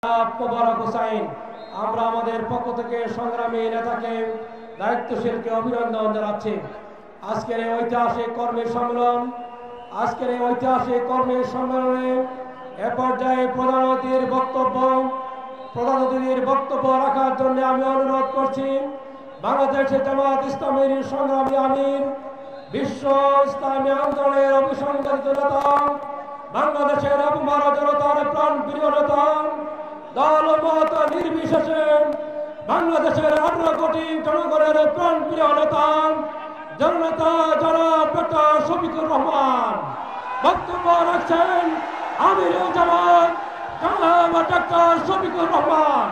মোবারক হোসাইন, আমরা আমাদের পক্ষ থেকে সংগ্রামী নেতাকে দায়িত্বশীলকে অভিনন্দন জানাচ্ছি। আজকের এই ঐতিহাসিক কর্মী সম্মেলনে এ পর্যায়ে প্রধান অতিথির বক্তব্য রাখার জন্য আমি অনুরোধ করছি বাংলাদেশের জামাত ইসলামীর সংগ্রামী আমির, বিশ্ব ইসলামী আন্দোলনের অভিসংবাদিত নেতা, বাংলাদেশের অপমার জনতার প্রাণ প্রিয় নেতা, দল মত নির্বিশেষে বাংলাদেশের 18 কোটি জনগণের প্রাণ প্রিয় নেতা জননেতা জনাব ডক্টর শফিকুর রহমান বক্তব্য রাখছেন। আমির জামাত জনাব ডক্টর শফিকুর রহমান।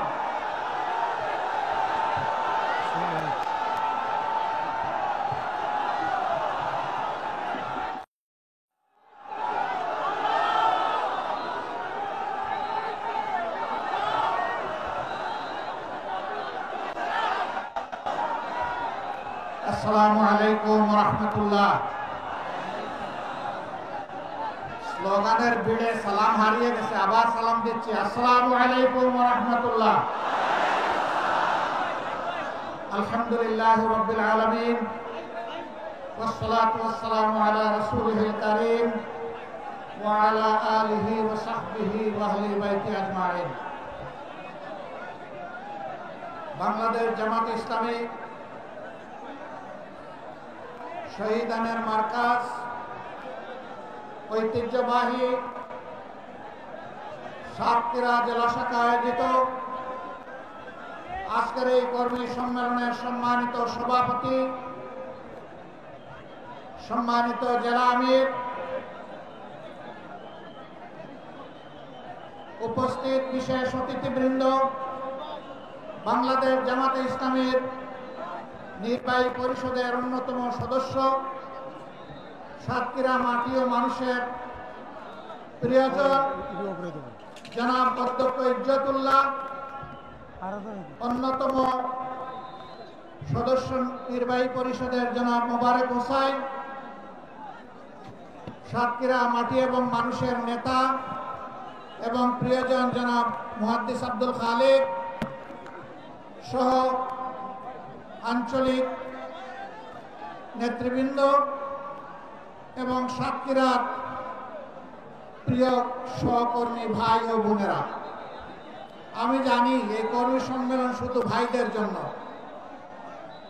আসসালামু আলাইকুম ওয়া রাহমাতুল্লাহ। স্লোগানের ভিড়ে সালাম হারিয়ে গেছে, আবার সালাম দিচ্ছি। আসসালামু আলাইকুম ওয়া রাহমাতুল্লাহ। আলহামদুলিল্লাহি রাব্বিল আলামিন ওয়াসসালাতু ওয়াসসালামু আলা রাসূলিহিল কারীম ওয়া আলা আলিহি ওয়া সাহবিহি ওয়া আহলি বাইতি আজমাইন। বাংলাদেশ জামাত ইসলামী শহীদানের মার্কাজ ঐতিহ্যবাহী সাতক্ষীরা জেলা শাখা আয়োজিত আজকের এই কর্মী সম্মেলনের সম্মানিত সভাপতি, সম্মানিত জেলা আমির, উপস্থিত বিশেষ অতিথিবৃন্দ, বাংলাদেশ জামাতে ইসলামীর নির্বাহী পরিষদের অন্যতম সদস্য, সাতক্ষীরা মাটি ও মানুষের প্রিয়জন জনাব অধ্যক্ষ ইজ্জতুল্লাহ, অন্যতম সদস্য নির্বাহী পরিষদের জনাব মোবারক হোসাইন, সাতক্ষীরা মাটি এবং মানুষের নেতা এবং প্রিয়জন জনাব মুহাদ্দিস আব্দুল খালেক সহ আঞ্চলিক নেতৃবৃন্দ এবং সাতক্ষীরার প্রিয় সহকর্মী ভাই ও বোনেরা, আমি জানি এই কর্মী সম্মেলন শুধু ভাইদের জন্য,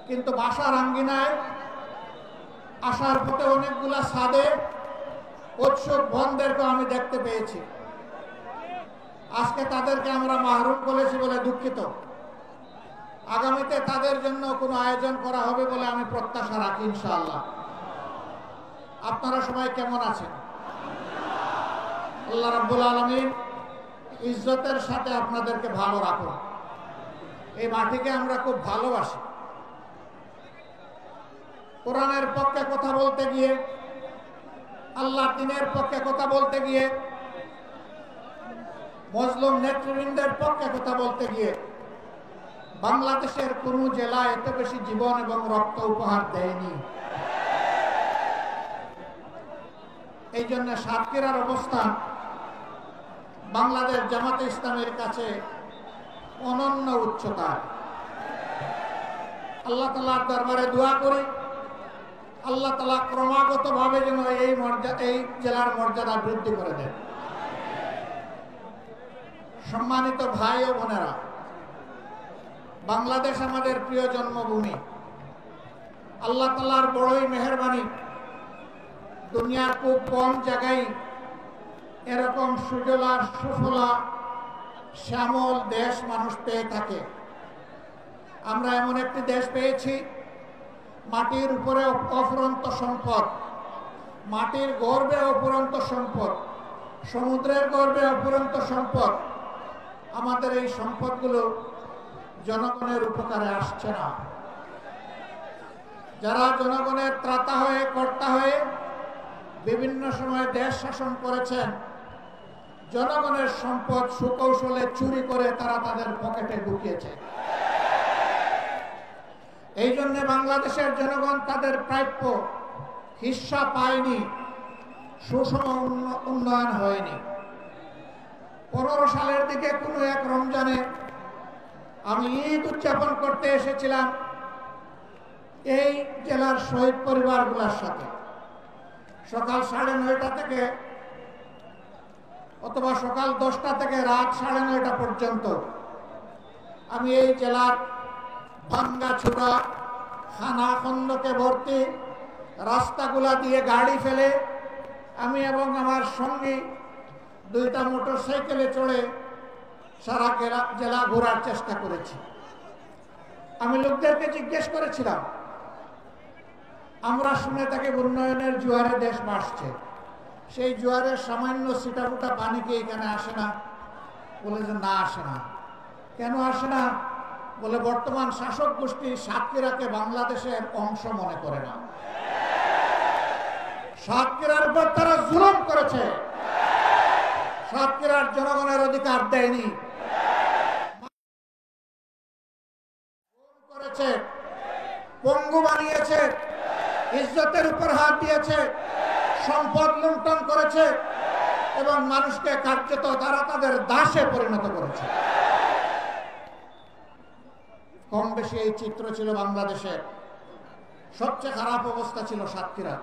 কিন্তু বাসার আঙ্গিনায় আসার পথে অনেকগুলা ছাদে উৎসুক বোনদেরকে আমি দেখতে পেয়েছি। আজকে তাদেরকে আমরা মাহরুম বলেছি বলে দুঃখিত। আগামীতে তাদের জন্য কোনো আয়োজন করা হবে বলে আমি প্রত্যাশা রাখি ইনশাআল্লাহ। আপনারা সবাই কেমন আছেন? আল্লাহ রাব্বুল আলামিন ইজ্জতের সাথে আপনাদেরকে ভালো রাখুন। এই মাটিকে আমরা খুব ভালোবাসি। কোরআনের পক্ষে কথা বলতে গিয়ে, আল্লাহর দ্বীনের পক্ষে কথা বলতে গিয়ে, মজলুম নেতৃবৃন্দের পক্ষে কথা বলতে গিয়ে বাংলাদেশের কোন জেলা এত বেশি জীবন এবং রক্ত উপহার দেয়নি। এই জন্য সাতক্ষীরার অবস্থান বাংলাদেশ জামাতে ইসলামের কাছে অনন্য উচ্চতা। আল্লাহ তাআলার দরবারে দোয়া করি, আল্লাহ তাআলা ক্রমাগত ভাবে যেন এই জেলার মর্যাদা বৃদ্ধি করে দেন। সম্মানিত ভাই ও বোনেরা, বাংলাদেশ আমাদের প্রিয় জন্মভূমি। আল্লাহ তাআলার বড়ই মেহেরবানি, দুনিয়ার খুব কম জায়গায় এরকম সুজলা সুফলা শ্যামল দেশ মানুষ পেয়ে থাকে। আমরা এমন একটি দেশ পেয়েছি, মাটির উপরে অফুরন্ত সম্পদ, মাটির গর্ভে অফুরন্ত সম্পদ, সমুদ্রের গর্ভে অফুরন্ত সম্পদ। আমাদের এই সম্পদগুলো জনগণের উপকারে আসছে না। যারা জনগণের ত্রাতা হয়ে কর্তা হয়ে বিভিন্ন সময় দেশ শাসন করেছেন, জনগণের সম্পদ সুকৌশলে চুরি করে তারা তাদের পকেটে ঢুকিয়েছে। এই জন্য বাংলাদেশের জনগণ তাদের প্রাপ্য হিস্সা পায়নি, সুষম উন্নয়ন হয়নি। 15 সালের দিকে কোনো এক রমজানে আমি ঈদ উদযাপন করতে এসেছিলাম এই জেলার শহীদ পরিবারগুলোর সাথে। সকাল 9:30 থেকে অথবা সকাল 10টা থেকে রাত 9:30 পর্যন্ত আমি এই জেলার ভাঙ্গা ছোড়া খানা খন্দকে ভর্তি রাস্তাগুলা দিয়ে গাড়ি ফেলে আমি এবং আমার সঙ্গী 2টা মোটরসাইকেলে চড়ে সারা জেলা ঘোরার চেষ্টা করেছি। আমি লোকদেরকে জিজ্ঞেস করেছিলাম, আমরা শুনে থাকি উন্নয়নের জোয়ারে দেশ ভাসছে, সেই জোয়ারের সামান্য ছিটাফোঁটা পানি কি এখানে আসে না? বলে যে না, আসে না। কেন আসে না? বলে বর্তমান শাসক গোষ্ঠী সাতক্ষীরাকে বাংলাদেশের অংশ মনে করে না। সাতক্ষীরার উপর তারা জুলুম করেছে, সাতক্ষীরার জনগণের অধিকার দেয়নি, করেছে, পঙ্গু বানিয়েছে, ইজ্জতের উপর হাত দিয়েছে, সম্পদ লুণ্ঠন করেছে এবং মানুষকে কার্যত তারা তাদের দাসে পরিণত করেছে। কম বেশি এই চিত্র ছিল বাংলাদেশের। সবচেয়ে খারাপ অবস্থা ছিল সাতক্ষীরা।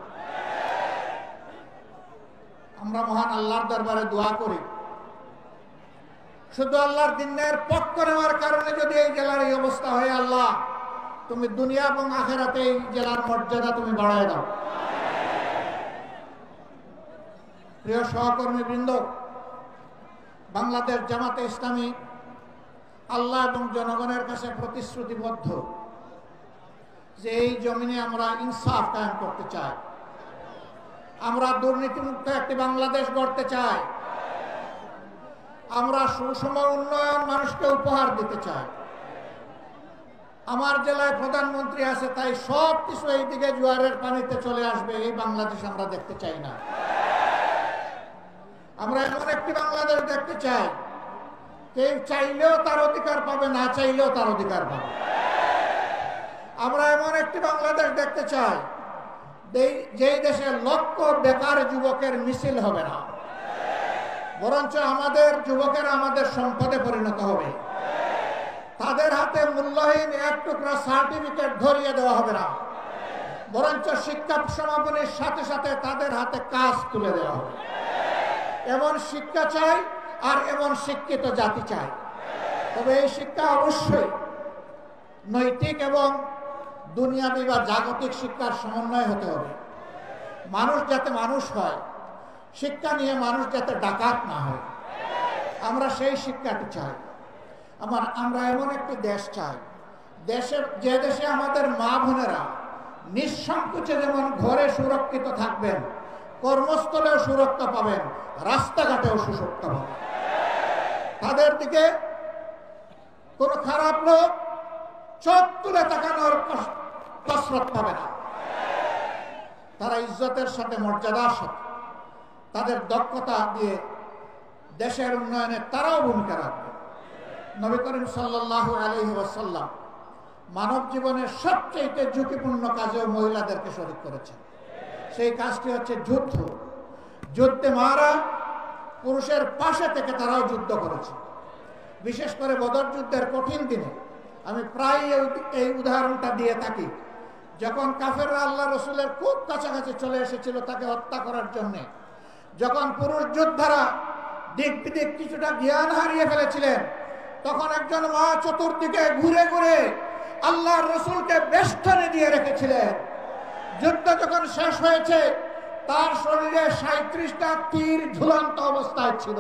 আমরা মহান আল্লাহর দরবারে দোয়া করি, শুধু আল্লাহর দিনের পক্ষ নেওয়ার কারণে যদি এই জেলার এই অবস্থা হয়, আল্লাহ তুমি দুনিয়া এবং আখিরাতে এই জেলার মর্যাদা তুমি বাড়ায় দাও। প্রিয় সহকর্মী বৃন্দ, বাংলাদেশ জামাতে ইসলামী আল্লাহ এবং জনগণের কাছে প্রতিশ্রুতিবদ্ধ যে এই জমিনে আমরা ইনসাফ কায়েম করতে চাই, আমরা দুর্নীতিমুক্ত একটি বাংলাদেশ গড়তে চাই, আমরা সুষম উন্নয়ন মানুষকে উপহার দিতে চাই। আমার জেলায় প্রধানমন্ত্রী আছে, তাই সব কিছু এইদিকে জোয়ারের পানিতে চলে আসবে, এই বাংলাদেশ আমরা দেখতে চাই না। আমরা এমন একটি বাংলাদেশ দেখতে চাই, কেউ চাইলেও তার অধিকার পাবে, না চাইলেও তার অধিকার পাবে। আমরা এমন একটি বাংলাদেশ দেখতে চাই যেই দেশে লক্ষ বেকার যুবকের মিছিল হবে না, বরঞ্চ আমাদের যুবকেরা আমাদের সম্পদে পরিণত হবে। তাদের হাতে মূল্যহীন এক টুকরা সার্টিফিকেট ধরিয়ে দেওয়া হবে না, বরঞ্চ শিক্ষা সমাপনীর সাথে সাথে তাদের হাতে কাজ তুলে দেওয়া হবে। এমন শিক্ষা চাই আর এমন শিক্ষিত জাতি চাই। তবে এই শিক্ষা অবশ্যই নৈতিক এবং দুনিয়াবি বা জাগতিক শিক্ষার সমন্বয় হতে হবে। মানুষ যাতে মানুষ হয়, শিক্ষা নিয়ে মানুষ যাতে ডাকাত না হয়, আমরা সেই শিক্ষাটি চাই। আমরা এমন একটি দেশ চাই, যে দেশে আমাদের মা বোনেরা নিঃসংকোচে যেমন ঘরে সুরক্ষিত থাকবেন, কর্মস্থলেও সুরক্ষা পাবেন, রাস্তাঘাটেও সুরক্ষা পাবেন। তাদের দিকে কোন খারাপ লোক চোখ তুলে তাকানোর কসরত পাবে না। তারা ইজ্জতের সাথে, মর্যাদার সাথে, তাদের দক্ষতা দিয়ে দেশের উন্নয়নে তারাও ভূমিকা রাখবে। নবী করিম সাল্লাল্লাহু আলাইহি ওয়াসাল্লাম মানব জীবনের সবচেয়ে ঝুঁকিপূর্ণ কাজেও মহিলাদেরকে শরীক করেছেন। সেই কাজটি হচ্ছে যুদ্ধ। যুদ্ধে মারা পুরুষের পাশে থেকে তারাও যুদ্ধ করেছে। বিশেষ করে বদর যুদ্ধের কঠিন দিনে আমি প্রায় এই উদাহরণটা দিয়ে থাকি। যখন কাফেররা আল্লাহ রসুলের খুব কাছাকাছি চলে এসেছিল তাকে হত্যা করার জন্যে, যখন পুরুষ যোদ্ধারা দিক বিদিক কিছুটা জ্ঞান হারিয়ে ফেলেছিলেন, তখন একজন মা চতুর্দিকে ঘুরে ঘুরে আল্লাহর রসুলকে বেষ্টনে দিয়ে রেখেছিলেন। যুদ্ধ যখন শেষ হয়েছে, তার শরীরে 37টা তীর ঝুলন্ত অবস্থায় ছিল,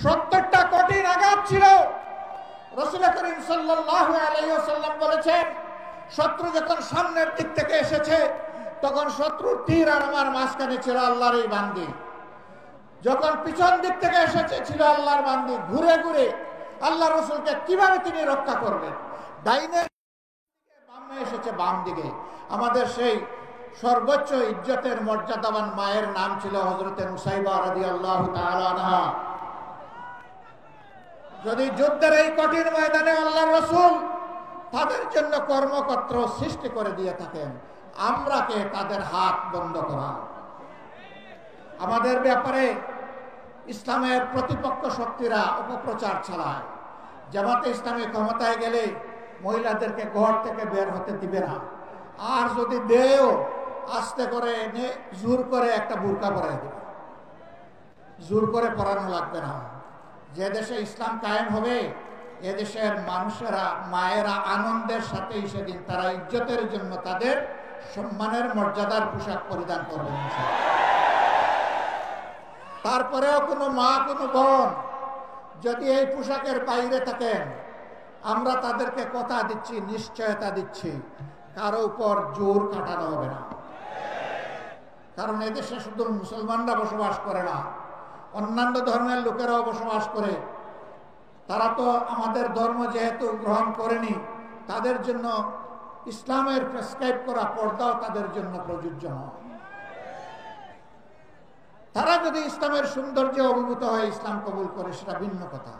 70টা কঠিন আঘাত ছিল। রাসূল করিম সাল্লাল্লাহু আলাইহি ওয়াসাল্লাম বলেছেন, শত্রু যখন সামনের দিক থেকে এসেছে, তখন শত্রুর তীর আর আমার মাঝখানে ছিল আল্লাহর এই বান্দি। যখন পিছন দিক থেকে এসেছে ছিল আল্লাহর বান্দি। ঘুরে ঘুরে আল্লাহ রসুলকে কিভাবে তিনি রক্ষা করবেন? ডাইনে বামে এসেছে, বাম দিকে। আমাদের সেই সর্বোচ্চ ইজ্জতের মর্যাদাবান মায়ের নাম ছিল হযরতে নুসাইবা রাদিয়াল্লাহু তাআলা আনহা। যদি যুদ্ধের এই কঠিন ময়দানে আল্লাহর রাসূল তাদের জন্য কর্মক্ষেত্র সৃষ্টি করে দিয়ে থাকেন, আমরা কে তাদের হাত বন্ধ করা? আমাদের ব্যাপারে ইসলামের প্রতিপক্ষ শক্তিরা অপপ্রচার চালায়। জামাতে ইসলামী ক্ষমতায় গেলে মহিলাদেরকে ঘর থেকে বের হতে দিবে না, আর যদি দেও আস্তে করে এনে জোর করে একটা বুরকা পরাই দেবে। জোর করে পরানো লাগবে না। যে দেশে ইসলাম কায়েম হবে এদেশের মানুষেরা, মায়েরা আনন্দের সাথেই সেদিন তারা ইজ্জতের জন্য তাদের সম্মানের মর্যাদার পোশাক পরিধান করবেন। তারপরেও কোনো মা, কোনো বোন যদি এই পোশাকের বাইরে থাকেন, আমরা তাদেরকে কথা দিচ্ছি, নিশ্চয়তা দিচ্ছি, কারো উপর জোর কাটানো হবে না। কারণ এদেশে শুধু মুসলমানরা বসবাস করে না, অন্যান্য ধর্মের লোকেরাও বসবাস করে। তারা তো আমাদের ধর্ম যেহেতু গ্রহণ করেনি, তাদের জন্য ইসলামের প্রেসক্রাইব করা পর্দাও তাদের জন্য প্রযোজ্য নয়। তারা যদি ইসলামের সৌন্দর্যে অভিভূত হয়ে ইসলাম কবুল করে সেটা ভিন্ন কথা।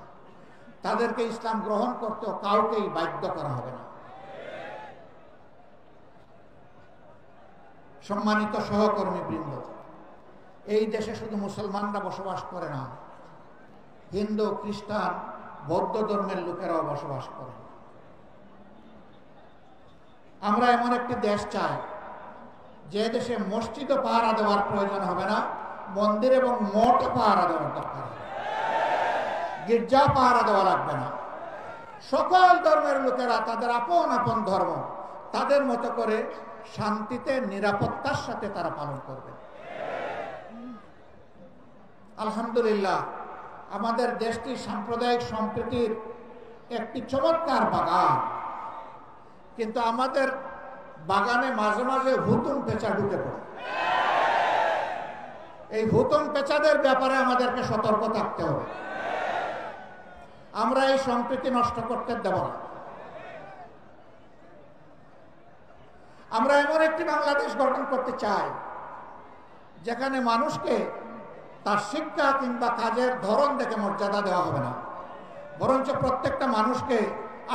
তাদেরকে ইসলাম গ্রহণ করতেও কাউকেই বাধ্য করা হবে না। সম্মানিত সহকর্মী বৃন্দ, এই দেশে শুধু মুসলমানরা বসবাস করে না, হিন্দু, খ্রিস্টান, বৌদ্ধ ধর্মের লোকেরাও বসবাস করে। আমরা এমন একটি দেশ চাই যে দেশে মসজিদও পাহারা দেওয়ার প্রয়োজন হবে না, মন্দির এবং মঠ পাহারা দেওয়ার দরকার, গির্জা পাহারা দেওয়া লাগবে না। সকল ধর্মের লোকেরা তাদের আপন আপন ধর্ম তাদের মতো করে শান্তিতে, নিরাপত্তার সাথে তারা পালন করবে। আলহামদুলিল্লাহ, আমাদের দেশটি সাম্প্রদায়িক সম্প্রীতির একটি চমৎকার বাগান, কিন্তু আমাদের বাগানে মাঝে মাঝে হুতুম পেঁচা ঢুকে পড়ে। এই হুতুম পেঁচাদের ব্যাপারে আমাদেরকে সতর্ক থাকতে হবে। আমরা এই সম্প্রীতি নষ্ট করতে দেব না। আমরা এমন একটি বাংলাদেশ গঠন করতে চাই যেখানে মানুষকে তার শিক্ষা কিংবা কাজের ধরন দেখে মর্যাদা দেওয়া হবে না, বরঞ্চ প্রত্যেকটা মানুষকে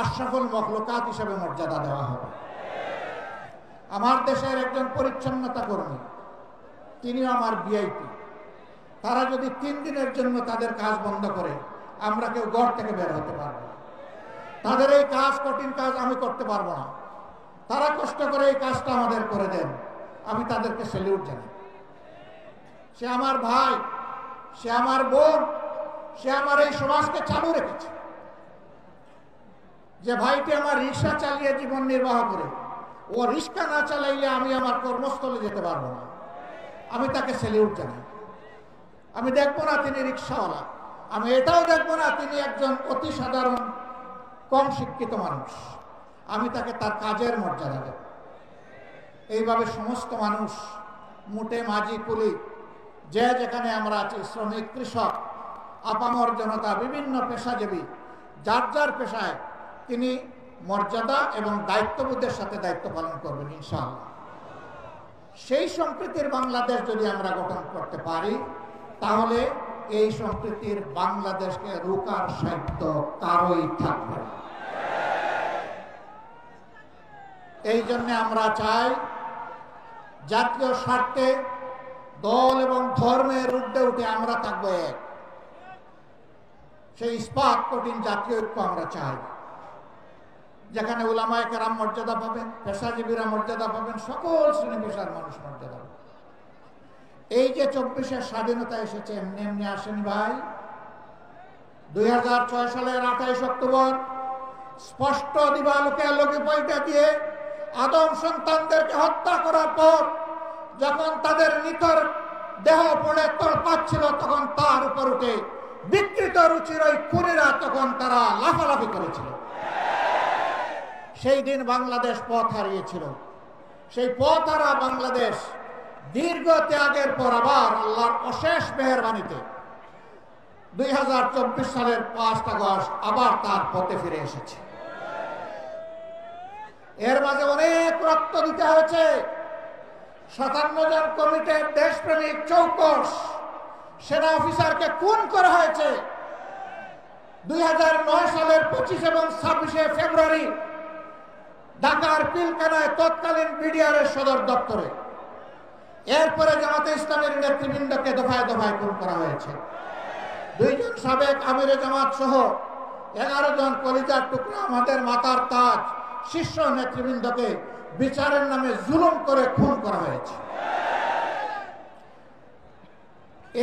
আশরাফুল মখলুকাত হিসেবে মর্যাদা দেওয়া হবে। আমার দেশের একজন পরিচ্ছন্নতা কর্মী, তিনিও আমার ভিআইপি। তারা যদি 3 দিনের জন্য তাদের কাজ বন্ধ করে, আমরা কেউ ঘর থেকে বের হতে পারবো না। তাদের এই কাজ, কঠিন কাজ আমি করতে পারবো না। তারা কষ্ট করে এই কাজটা আমাদের করে দেন, আমি তাদেরকে স্যালিউট জানাই। সে আমার ভাই, সে আমার বোন, সে আমার এই সমাজকে চালু রেখেছে। যে ভাইটি আমার রিক্সা চালিয়ে জীবন নির্বাহ করে, ও রিক্সা না চালাইলে আমি আমার কর্মস্থলে যেতে পারবো না, আমি তাকে স্যালিউট জানাই। আমি দেখবো না তিনি রিক্সাওয়ালা, আমি এটাও দেখবো না তিনি একজন অতি সাধারণ কম শিক্ষিত মানুষ, আমি তাকে তার কাজের মর্যাদা দেব। এইভাবে সমস্ত মানুষ, মুটে মাঝি কুলি, যে যেখানে আমরা আছি, শ্রমিক, কৃষক, আপামর জনতা, বিভিন্ন পেশাজীবী, যার যার পেশায় তিনি মর্যাদা এবং দায়িত্ববোধের সাথে দায়িত্ব পালন করবেন ইনশাআল্লাহ। সেই সম্প্রীতির বাংলাদেশ যদি আমরা গঠন করতে পারি, তাহলে এই সম্প্রীতির বাংলাদেশকে রোকার সাধ্য কারোই থাকবে না। এই জন্য আমরা চাই জাতীয় স্বার্থে দল এবং ধর্মের ঊর্ধ্বে উঠে আমরা থাকবো এক। সেই ইস্পাত কঠিন জাতীয় ঐক্য আমরা চাই, যেখানে উলামায়ে কেরাম মর্যাদা পাবেন, পেশাজীবীরা মর্যাদা পাবেন, সকল শ্রেণী পেশার মানুষ মর্যাদা পাবেন। এই যে 24-এর স্বাধীনতা এসেছে এমনি এমনি আসেনি ভাই। 2006 সালের 28 অক্টোবর স্পষ্ট দিবালোকে আলোকে পয়টা দিয়ে আদম সন্তানদেরকে হত্যা করার পর যখন তাদের নিথর দেহ পড়ে তড়পাচ্ছিল, তখন তার উপর উঠে বিকৃত রুচির ওই খুনিরা তখন তারা লাফালাফি করেছিল। সেই দিন বাংলাদেশ পথ হারিয়েছিল। সেই পথ হারা বাংলাদেশ দীর্ঘ ত্যাগের পর আবার আল্লাহর অশেষ মেহেরবানিতে 2024 সালের 5 আগস্ট আবার তার পথে ফিরে এসেছে। এর মাঝে অনেক রক্ত দিতে হয়েছে। 57 জন কমিটির দেশপ্রেমিক চৌকস সেনা অফিসারকে খুন করা হয়েছে 2009 সালের 25 এবং 26 ফেব্রুয়ারি ঢাকার পিলখানায় তৎকালীন বিডিআরের সদর দপ্তরে। এরপরে জামাতে ইসলামের নেতৃবৃন্দকে দফায় দফায় খুন করা হয়েছে। দুইজন সাবেক আমিরে জামাত সহ 11 জন কলিজার টুকরা আমাদের মাতার তাজ শীর্ষ নেতৃবৃন্দকে বিচারের নামে জুলুম করে খুন করা হয়েছে।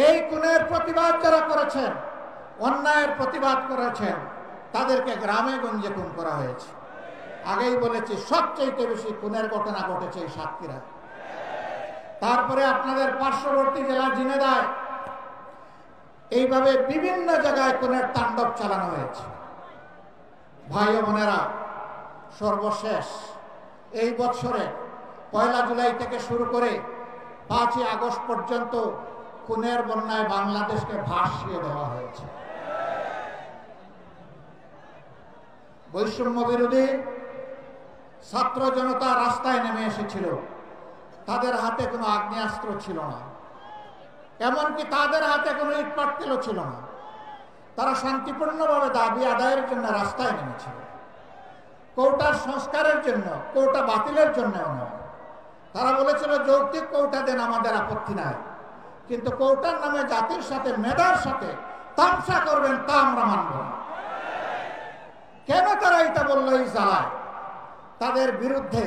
এই খুনের প্রতিবাদ যারা করেছেন, অন্যায়ের প্রতিবাদ করেছেন, তাদেরকে গ্রামে গঞ্জে খুন করা হয়েছে। আগেই বলেছি সবচেয়ে বেশি খুনের ঘটনা ঘটেছে এই সাতক্ষীরা। তারপরে আপনাদের পার্শ্ববর্তী জেলা ঝিনাইদহ, এইভাবে বিভিন্ন জায়গায় খুনের তাণ্ডব চালানো হয়েছে। ভাই ও বোনেরা, সর্বশেষ এই বছরে 1 জুলাই থেকে শুরু করে 5 আগস্ট পর্যন্ত খুনের বন্যায় বাংলাদেশকে ভাসিয়ে দেওয়া হয়েছে। বৈষম্য বিরোধী ছাত্র জনতা রাস্তায় নেমে এসেছিল। তাদের হাতে কোনো আগ্নেয়াস্ত্র ছিল না, এমনকি তাদের হাতে কোনো ইট পাটকেলও ছিল না। তারা শান্তিপূর্ণভাবে দাবি আদায়ের জন্য রাস্তায় নেমেছিল। কোটার সংস্কারের জন্য, কোটা বাতিলের জন্য নয়। তারা বলেছিল যৌক্তিক কোটা দেন, আমাদের আপত্তি নাই, কিন্তু কোটার নামে জাতির সাথে, মেধার সাথে তামসা করবেন তা আমরা মানব না। কেন তারা এটা বললো? এই জ্বালায় তাদের বিরুদ্ধে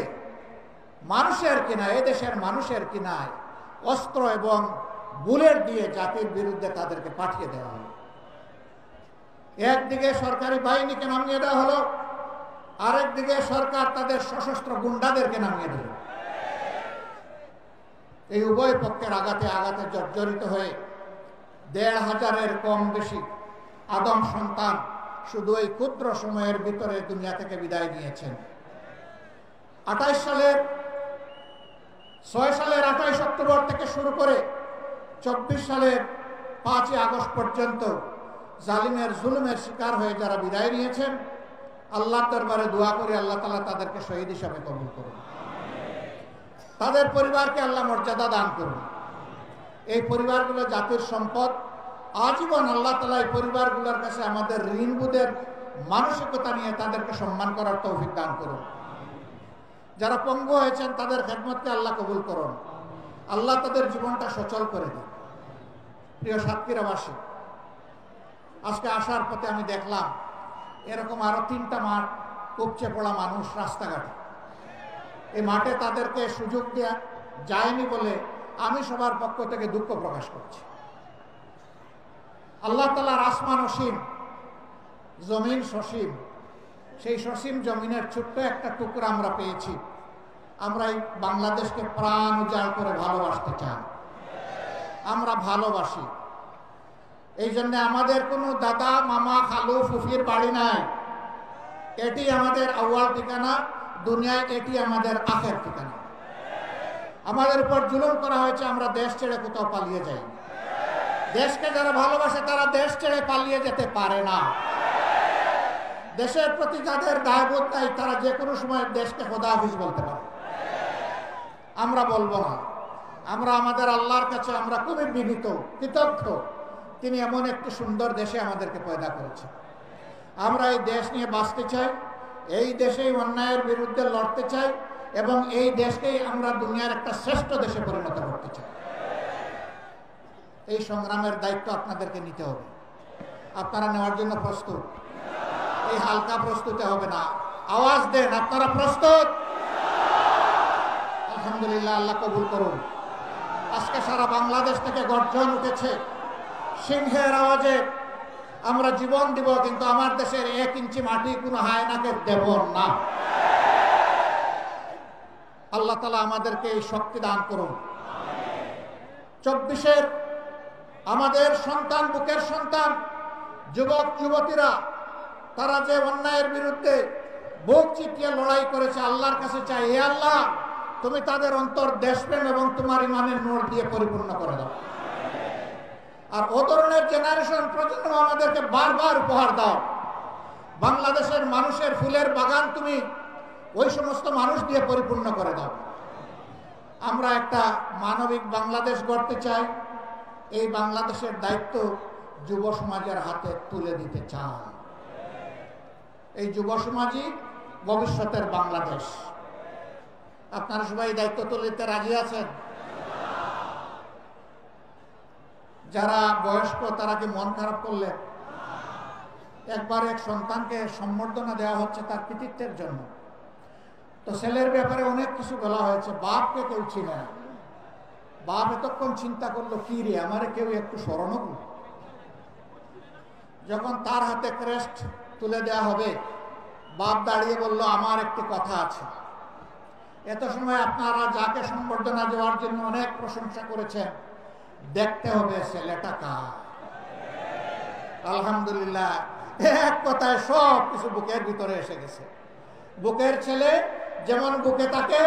মানুষের কিনায়, এদেশের মানুষের কিনায় অস্ত্র এবং বুলেট দিয়ে জাতির বিরুদ্ধে তাদেরকে পাঠিয়ে দেওয়া হলো। একদিকে সরকারি বাহিনীকে নামিয়ে দেওয়া হলো, আরেকদিকে সরকার তাদের সশস্ত্র গুন্ডাদেরকে নামিয়ে দিল। এই উভয় পক্ষের আঘাতে আঘাতে জর্জরিত হয়ে 1,500-এর কম বেশি আদম সন্তান শুধু এই ক্ষুদ্র সময়ের ভিতরে দুনিয়া থেকে বিদায় নিয়েছেন। 6 সালের 28 অক্টোবর থেকে শুরু করে 24 সালের 5 আগস্ট পর্যন্ত জালিমের জুলুমের শিকার হয়ে যারা বিদায় নিয়েছেন, আল্লাহর দরবারে দোয়া করি আল্লাহ তাআলা তাদেরকে শহীদ হিসাবে কবুল করুন। তাদের পরিবারকে আল্লাহ মর্যাদা দান করুন। এই পরিবারগুলো জাতির সম্পদ। আজীবন আল্লাহ তাআলা এই পরিবারগুলোর কাছে আমাদের ঋণবোধের মানসিকতা নিয়ে তাদেরকে সম্মান করার তৌফিক দান করুন। যারা পঙ্গু হয়েছেন তাদের খেদমতকে আল্লাহ কবুল করুন। আল্লাহ তাদের জীবনটা সচল করে দিন। প্রিয় সাতক্ষীরাবাসী, আজকে আসার পথে আমি দেখলাম এরকম আরো 3টা মাঠ উপচে পড়া মানুষ রাস্তাঘাটে। এই মাঠে তাদেরকে সুযোগ দেওয়া যায়নি বলে আমি সবার পক্ষ থেকে দুঃখ প্রকাশ করছি। আল্লাহ তাআলার আসমান অসীম, জমিন সসীম। সেই সসীম জমিনের ছোট্ট একটা টুকরা আমরা পেয়েছি। আমরা এই বাংলাদেশকে প্রাণ উজাড় করে ভালোবাসতে চাই। আমরা ভালোবাসি। এই জন্য আমাদের কোনো দাদা, মামা, খালু, ফুফির বাড়ি নাই। এটি আমাদের আউয়াল ঠিকানা, দুনিয়ায় এটি আমাদের আখের ঠিকানা। আমাদের উপর জুলুম করা হয়েছে, আমরা দেশ ছেড়ে কোথাও পালিয়ে যাই। দেশকে যারা ভালোবাসে তারা দেশ ছেড়ে পালিয়ে যেতে পারে না। দেশের প্রতি যাদের দায়বোধ নাই তারা যে কোনো সময় দেশকে খোদা হাফিজ বলতে পারে। আমরা বলবো না। আমরা আমাদের আল্লাহর কাছে আমরা খুবই বিনীত, কৃতজ্ঞ। তিনি এমন একটি সুন্দর দেশে আমাদেরকে পয়দা করেছেন। আমরা এই দেশ নিয়ে বাঁচতে চাই, এই দেশেই অন্যায়ের বিরুদ্ধে লড়তে চাই এবং এই দেশকেই আমরা দুনিয়ার একটা শ্রেষ্ঠ দেশে পরিণত করতে চাই। এই সংগ্রামের দায়িত্ব আপনাদেরকে নিতে হবে। আপনারা নেওয়ার জন্য প্রস্তুত? এই হালকা প্রস্তুতি হবে না। আওয়াজ দেন, আপনারা প্রস্তুত? আলহামদুলিল্লাহ, আল্লাহ কবুল করুন। আজকে সারা বাংলাদেশ থেকে গর্জন উঠেছে সিংহের আওয়াজে। আমরা জীবন দিব, কিন্তু আমার দেশের 1 ইঞ্চি মাটি কোনো হায়নাকে দেব না। আল্লাহ তাআলা আমাদেরকে এই শক্তি দান করুন। 24-এর আমাদের সন্তান, বুকের সন্তান, যুবক যুবতীরা, তারা যে অন্যায়ের বিরুদ্ধে বুক চিতিয়ে লড়াই করেছে, আল্লাহর কাছে চাই, হে আল্লাহ তুমি তাদের অন্তর দেশপ্রেম এবং তোমার ইমানের নূর দিয়ে পরিপূর্ণ করে দাও। আর ও ধরনের জেনারেশন প্রজন্ম আমাদেরকে বারবার উপহার দাও। বাংলাদেশের মানুষের ফুলের বাগান তুমি ওই সমস্ত মানুষ দিয়ে পরিপূর্ণ করে দাও। আমরা একটা মানবিক বাংলাদেশ গড়তে চাই। এই বাংলাদেশের দায়িত্ব যুব সমাজের হাতে তুলে দিতে চাই। এই যুব সমাজই ভবিষ্যতের বাংলাদেশ। আপনারা সবাই দায়িত্ব তুলে দিতে রাজি আছেন? যারা বয়স্ক তারা কি মন খারাপ করলেন? একবার এক সন্তানকে সম্বর্ধনা দেওয়া হচ্ছে তার কৃতিত্বের জন্য। তো ছেলের ব্যাপারে অনেক কিছু বলা হয়েছে, বাপকে কেউ চিনে না। বাপ এতক্ষণ চিন্তা করলো, কি রে আমারে কেউ একটু স্মরণ করল। যখন তার হাতে ক্রেস্ট তুলে দেওয়া হবে, বাপ দাঁড়িয়ে বলল, আমার একটি কথা আছে। এত সময় আপনারা যাকে সম্বর্ধনা দেওয়ার জন্য অনেক প্রশংসা করেছেন, দেখতে হবে ছেলেটা কার। আলহামদুলিল্লাহ, এক কথায় সব কিছু বুকের ভিতরে এসে গেছে। বুকের ছেলে যেমন বুকে থাকে,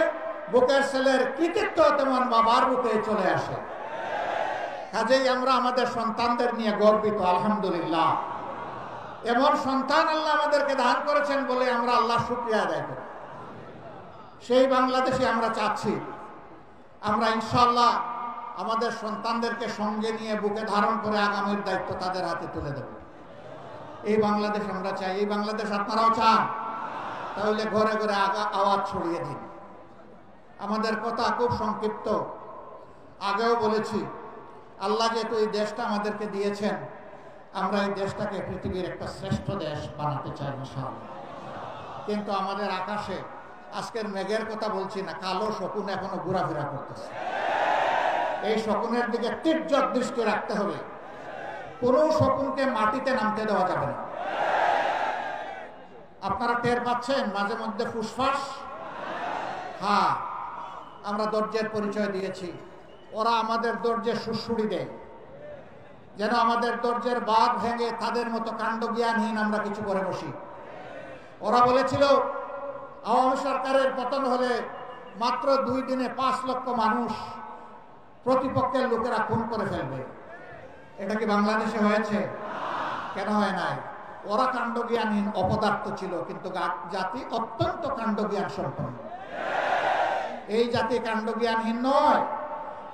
বুকের ছেলের কৃতিত্ব তেমন বাবার বুকে চলে আসে। কাজেই আমরা আমাদের সন্তানদের নিয়ে গর্বিত। আলহামদুলিল্লাহ, এমন সন্তান আল্লাহ আমাদেরকে দান করেছেন বলে আমরা আল্লাহ শুকরিয়া আদায় করি। সেই বাংলাদেশে আমরা চাচ্ছি, আমরা ইনশাআল্লাহ আমাদের সন্তানদেরকে সঙ্গে নিয়ে বুকে ধারণ করে আগামীর দায়িত্ব তাদের হাতে তুলে দেব। এই বাংলাদেশ আমরা চাই। এই বাংলাদেশ আপনারাও চান? তাহলে ঘরে ঘরে আওয়াজ ছড়িয়ে দিন। আমাদের কথা খুব সংক্ষিপ্ত, আগেও বলেছি, আল্লাহ যেহেতু এই দেশটা আমাদেরকে দিয়েছেন, আমরা এই দেশটাকে পৃথিবীর একটা শ্রেষ্ঠ দেশ বানাতে চাই ইনশাআল্লাহ। কিন্তু আমাদের আকাশে, আজকের মেঘের কথা বলছি না, কালো শকুন এখনো ঘোরাফেরা করতেছে। এই শকুনের দিকে তীর্যক দৃষ্টি রাখতে হবে। কোনো শকুনকে মাটিতে নামতে দেওয়া যাবে না। আপনারা টের পাচ্ছেন মাঝে মধ্যে ফুসফাস? হ্যাঁ, আমরা ধৈর্যের পরিচয় দিয়েছি, ওরা আমাদের ধৈর্যের সুড়সুড়ি দেয়, যেন আমাদের ধৈর্যের বাঁধ ভেঙে তাদের মতো কাণ্ডজ্ঞানহীন আমরা কিছু করে বসি। ওরা বলেছিল আওয়ামী সরকারের পতন হলে মাত্র 2 দিনে 5 লক্ষ মানুষ প্রতিপক্ষের লোকেরা খুন করে ফেলবে। এটা কি বাংলাদেশে হয়েছে? কেন হয় নাই? ওরা কাণ্ডজ্ঞানহীন অপদার্থ ছিল, কিন্তু জাতি অত্যন্ত কাণ্ডজ্ঞান সম্পন্ন। এই জাতি কাণ্ডজ্ঞানহীন নয়।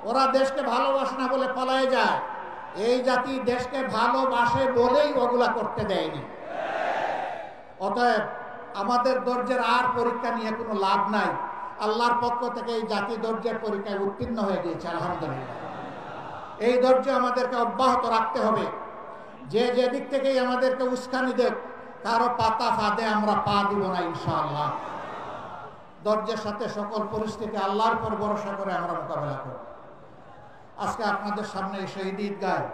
ওরা দেশকে ভালোবাসে না বলে পলায় যায়। এই জাতি দেশকে ভালোবাসে বলেই ওগুলা করতে দেয়নি। অতএব আমাদের ধৈর্যের আর পরীক্ষা নিয়ে কোনো লাভ নাই। আল্লাহর পক্ষ থেকে এই জাতি ধৈর্যের পরীক্ষায় উত্তীর্ণ হয়ে গিয়েছে আলহামদুলিল্লাহ। এই ধৈর্য আমাদেরকে অব্যাহত রাখতে হবে। যে দিক থেকেই আমাদেরকে উস্কানি দেব, কারো পাতা ফাঁদে আমরা পা দিব না ইনশাআল্লাহ। ধৈর্যের সাথে সকল পরিস্থিতি আল্লাহর উপর ভরসা করে আমরা মোকাবেলা করব। আজকে আপনাদের সামনে এই শহীদ ঈদগায়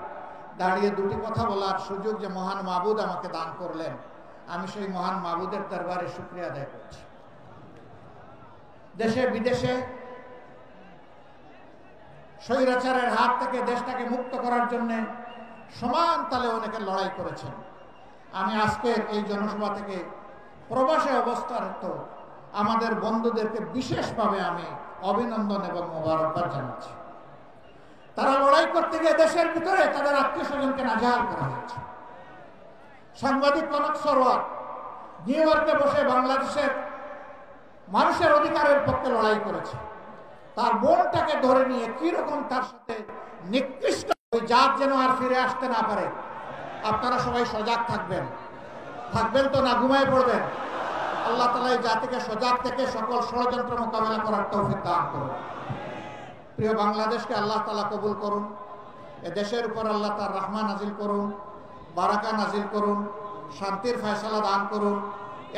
দাঁড়িয়ে 2টি কথা বলার সুযোগ যে মহান মাবুদ আমাকে দান করলেন, আমি সেই মহান মাবুদের দরবারে শুকরিয়া আদায় করছি। দেশে বিদেশে স্বৈরাচারের হাত থেকে দেশটাকে মুক্ত করার জন্য সমান তালে অনেকে লড়াই করেছেন। আমি আজকের এই জনসভা থেকে প্রবাসে অবস্থারত আমাদের বন্ধুদেরকে বিশেষভাবে আমি অভিনন্দন এবং মোবারকবাদ জানাচ্ছি। তারা লড়াই করতে গিয়ে দেশের ভিতরে তাদের আত্মীয় স্বজনকে নাজেহাল করা হয়েছে। সাংবাদিক কনক সরোয়ার নিউ ইয়র্কে বসে বাংলাদেশের মানুষের অধিকারের পক্ষে লড়াই করেছে। তার বোনটাকে ধরে নিয়ে কিরকম তার সাথে নিকৃষ্ট, ওই জাত যেন আর ফিরে আসতে না পারে। আপনারা সবাই সজাগ থাকবেন তো না ঘুমায় পড়বেন? আল্লাহ তাআলা এই জাতিকে সজাগ থেকে সকল ষড়যন্ত্র মোকাবেলা করার তৌফিক দান করুন। প্রিয় বাংলাদেশকে আল্লাহ তাআলা কবুল করুন। এ দেশের উপর আল্লাহ তার রহমান নাজিল করুন, বারাকা নাজিল করুন, শান্তির ফয়সালা দান করুন।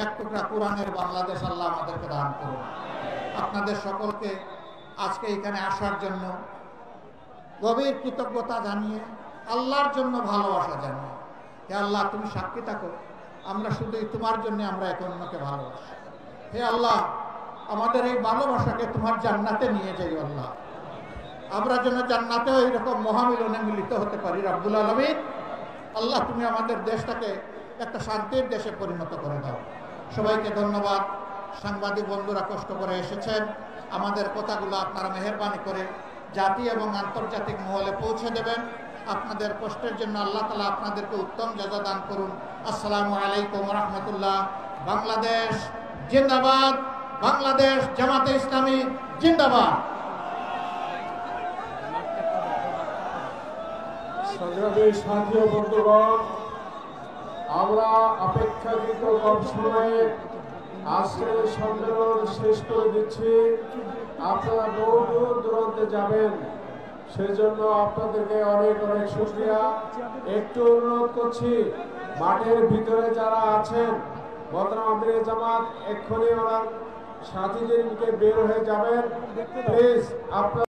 এক টুকরা কোরআনের বাংলাদেশ আল্লাহ আমাদেরকে দান করুন। আপনাদের সকলকে আজকে এখানে আসার জন্য গভীর কৃতজ্ঞতা জানিয়ে, আল্লাহর জন্য ভালোবাসা জানিয়ে, হে আল্লাহ তুমি সাক্ষী থাকো, আমরা শুধুই তোমার জন্য আমরা একে অন্যকে ভালোবাসি। হে আল্লাহ, আমাদের এই ভালোবাসাকে তোমার জান্নাতে নিয়ে যাই আল্লাহ। আমরা যেন জান্নাতেও এইরকম মহামিলনে মিলিত হতে পারি রব্বুল আলামিন। আল্লাহ তুমি আমাদের দেশটাকে একটা শান্তির দেশে পরিণত করে দাও। সবাইকে ধন্যবাদ। সাংবাদিক বন্ধুরা কষ্ট করে এসেছেন, আমাদের কথাগুলো আপনারা মেহেরবানি করে জাতি এবং আন্তর্জাতিক মহলে পৌঁছে দেবেন। আপনাদের কষ্টের জন্য আল্লাহ তাআলা আপনাদেরকে উত্তম জাযা দান করুন। আসসালামু আলাইকুম ওয়া রাহমাতুল্লাহ। বাংলাদেশ জিন্দাবাদ, বাংলাদেশ জামাতে ইসলামী জিন্দাবাদ। সংগ্রামী সাথী ও বন্ধুগণ, আমরা অপেক্ষাকৃত কম সময়ে আজকের সম্মেলন শেষ করে দিচ্ছি। আপনারা বহু দূর দূরান্তে যাবেন, সেজন্য আপনাদেরকে অনেক অনেক শুকরিয়া। একটু অনুরোধ করছি, মাঠের ভিতরে যারা আছেন বদনাম আমিরে জামাত এক্ষুনি ওনার সাথীদেরকে বের হয়ে যাবেন প্লিজ। আপনার